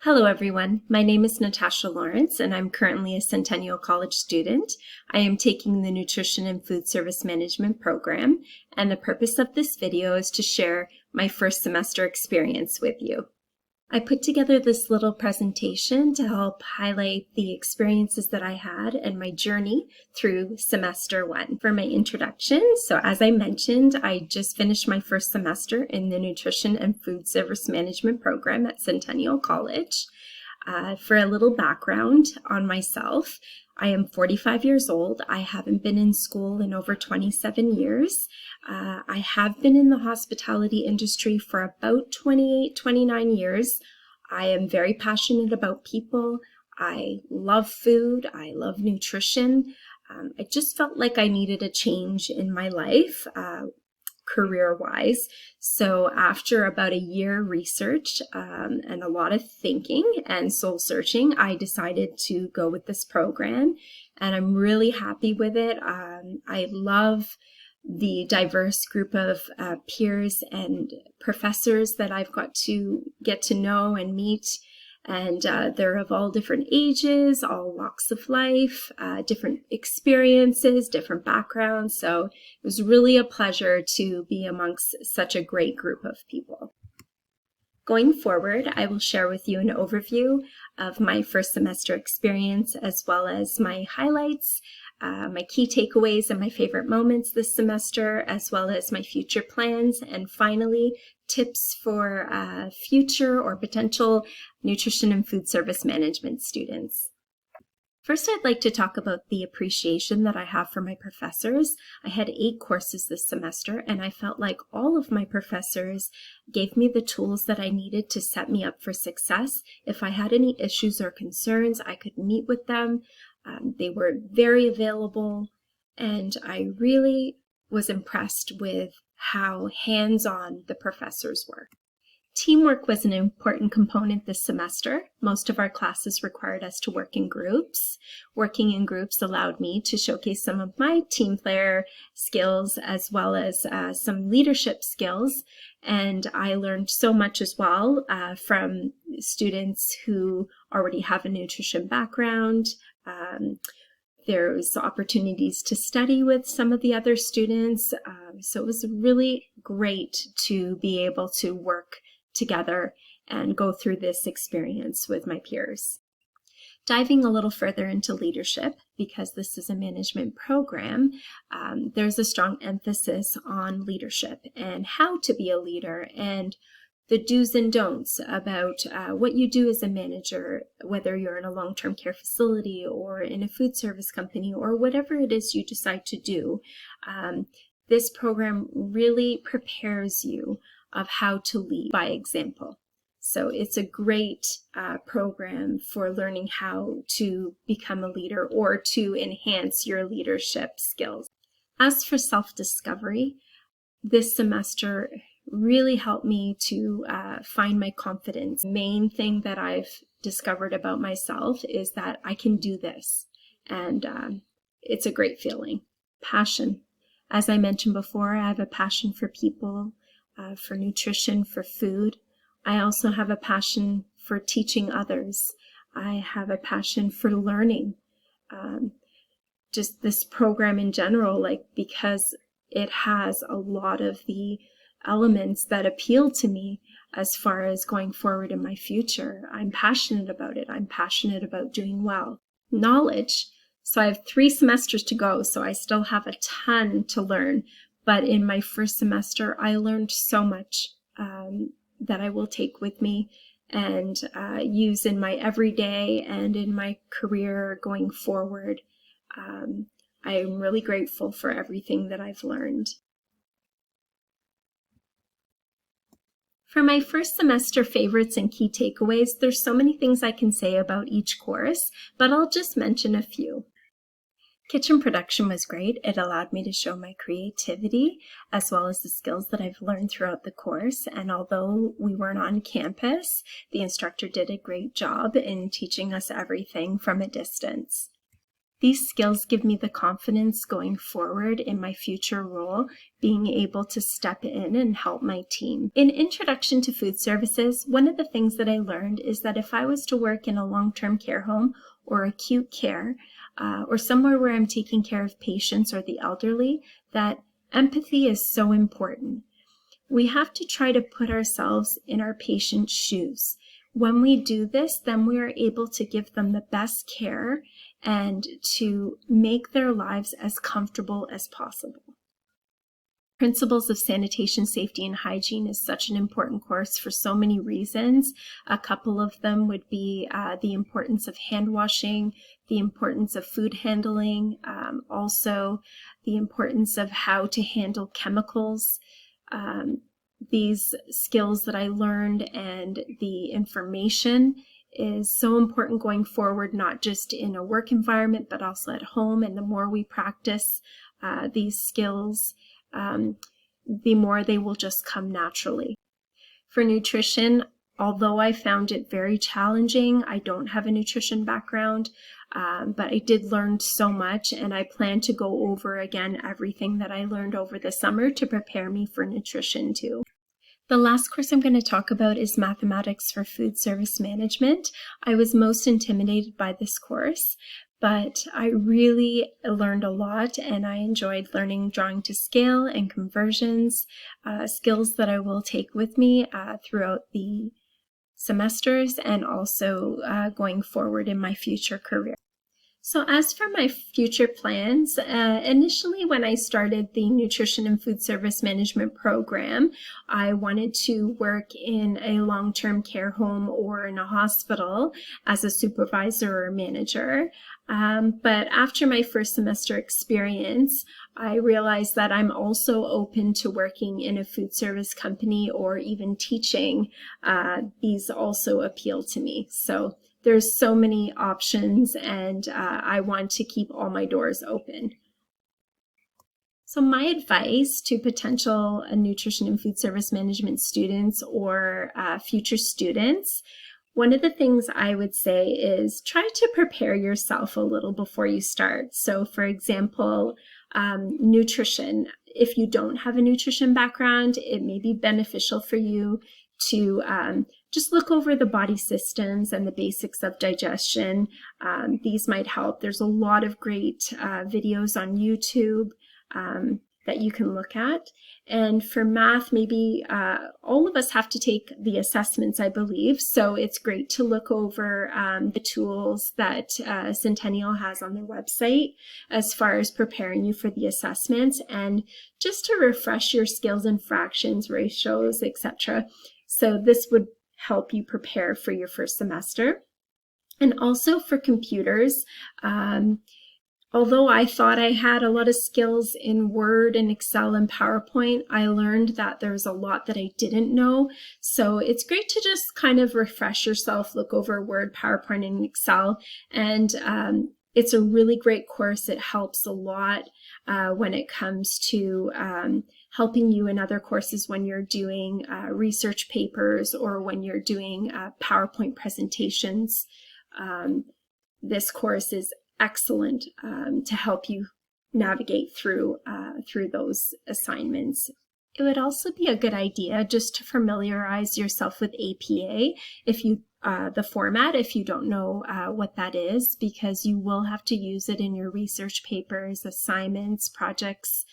Hello everyone, my name is Natasha Lawrence and I'm currently a Centennial College student. I am taking the Nutrition and Food Service Management program, and the purpose of this video is to share my first semester experience with you. I put together this little presentation to help highlight the experiences that I had and my journey through semester one. For my introduction, so as I mentioned, I just finished my first semester in the Nutrition and Food Service Management program at Centennial College. For a little background on myself, I am 45 years old. I haven't been in school in over 27 years. I have been in the hospitality industry for about 28, 29 years. I am very passionate about people. I love food. I love nutrition. I just felt like I needed a change in my life, career-wise. So after about a year research and a lot of thinking and soul searching, I decided to go with this program, and I'm really happy with it. I love the diverse group of peers and professors that I've got to get to know and meet. And they're of all different ages, all walks of life, different experiences, different backgrounds. So it was really a pleasure to be amongst such a great group of people. Going forward, I will share with you an overview of my first semester experience, as well as my highlights, my key takeaways and my favorite moments this semester, as well as my future plans, and finally, tips for future or potential nutrition and food service management students. First, I'd like to talk about the appreciation that I have for my professors. I had 8 courses this semester, and I felt like all of my professors gave me the tools that I needed to set me up for success. If I had any issues or concerns, I could meet with them. They were very available, and I really was impressed with how hands-on the professors were. Teamwork was an important component this semester. Most of our classes required us to work in groups. Working in groups allowed me to showcase some of my team player skills, as well as some leadership skills. And I learned so much as well from students who already have a nutrition background. There's opportunities to study with some of the other students. So it was really great to be able to work together and go through this experience with my peers. Diving a little further into leadership, because this is a management program, there's a strong emphasis on leadership and how to be a leader, and the do's and don'ts about what you do as a manager, whether you're in a long-term care facility or in a food service company or whatever it is you decide to do. This program really prepares you of how to lead by example. So it's a great program for learning how to become a leader or to enhance your leadership skills. As for self-discovery, this semester really helped me to find my confidence. The main thing that I've discovered about myself is that I can do this, and it's a great feeling. Passion. As I mentioned before, I have a passion for people, for nutrition, for food. I also have a passion for teaching others. I have a passion for learning. Just this program in general, because it has a lot of the elements that appeal to me as far as going forward in my future. I'm passionate about it. I'm passionate about doing well. Knowledge. So I have 3 semesters to go, so I still have a ton to learn. But in my first semester, I learned so much that I will take with me and use in my everyday and in my career going forward. I am really grateful for everything that I've learned. For my first semester favorites and key takeaways, there's so many things I can say about each course, but I'll just mention a few. Kitchen production was great. It allowed me to show my creativity as well as the skills that I've learned throughout the course. And although we weren't on campus, the instructor did a great job in teaching us everything from a distance. These skills give me the confidence going forward in my future role, being able to step in and help my team. In Introduction to Food Services, one of the things that I learned is that if I was to work in a long-term care home or acute care, or somewhere where I'm taking care of patients or the elderly, that empathy is so important. We have to try to put ourselves in our patient's shoes. When we do this, then we are able to give them the best care and to make their lives as comfortable as possible. Principles of Sanitation, Safety, and Hygiene is such an important course for so many reasons. A couple of them would be the importance of hand washing, the importance of food handling, also the importance of how to handle chemicals. These skills that I learned and the information is so important going forward, not just in a work environment, but also at home. And the more we practice these skills, the more they will just come naturally. For nutrition, although I found it very challenging, I don't have a nutrition background, but I did learn so much, and I plan to go over again everything that I learned over the summer to prepare me for nutrition too. The last course I'm going to talk about is Mathematics for Food Service Management. I was most intimidated by this course, but I really learned a lot, and I enjoyed learning drawing to scale and conversions, skills that I will take with me throughout the semesters and also going forward in my future career. So as for my future plans, initially when I started the Nutrition and Food Service Management program, I wanted to work in a long-term care home or in a hospital as a supervisor or manager. But after my first semester experience, I realized that I'm also open to working in a food service company or even teaching. These also appeal to me. So there's so many options, and I want to keep all my doors open. So my advice to potential nutrition and food service management students or future students, one of the things I would say is try to prepare yourself a little before you start. So for example, nutrition. If you don't have a nutrition background, it may be beneficial for you to just look over the body systems and the basics of digestion. These might help. There's a lot of great videos on YouTube that you can look at. And for math, maybe all of us have to take the assessments, I believe. So it's great to look over the tools that Centennial has on their website as far as preparing you for the assessments and just to refresh your skills in fractions, ratios, etc. So this would help you prepare for your first semester. And also for computers, although I thought I had a lot of skills in Word and Excel and PowerPoint, I learned that there's a lot that I didn't know. So it's great to just kind of refresh yourself, look over Word, PowerPoint, and Excel. And it's a really great course. It helps a lot when it comes to helping you in other courses when you're doing research papers or when you're doing PowerPoint presentations. This course is excellent to help you navigate through those assignments. It would also be a good idea just to familiarize yourself with APA if you the format if you don't know what that is, because you will have to use it in your research papers, assignments, projects,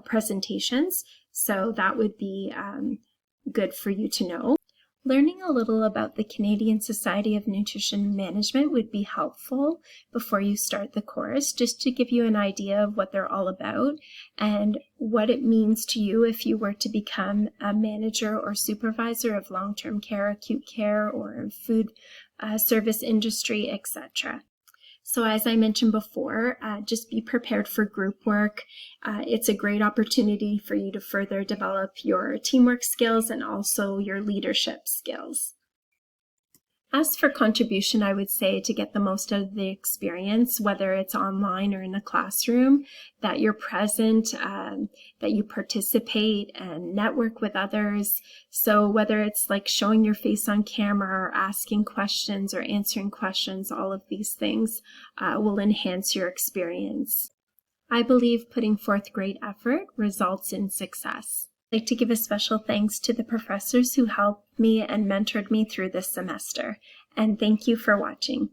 presentations. So that would be good for you to know. Learning a little about the Canadian Society of Nutrition Management would be helpful before you start the course, just to give you an idea of what they're all about and what it means to you if you were to become a manager or supervisor of long-term care, acute care, or food service industry, etc. So as I mentioned before, just be prepared for group work. It's a great opportunity for you to further develop your teamwork skills and also your leadership skills. As for contribution, I would say to get the most out of the experience, whether it's online or in the classroom, that you're present, that you participate and network with others. So whether it's like showing your face on camera or asking questions or answering questions, all of these things will enhance your experience. I believe putting forth great effort results in success. I'd like to give a special thanks to the professors who helped me and mentored me through this semester. And thank you for watching.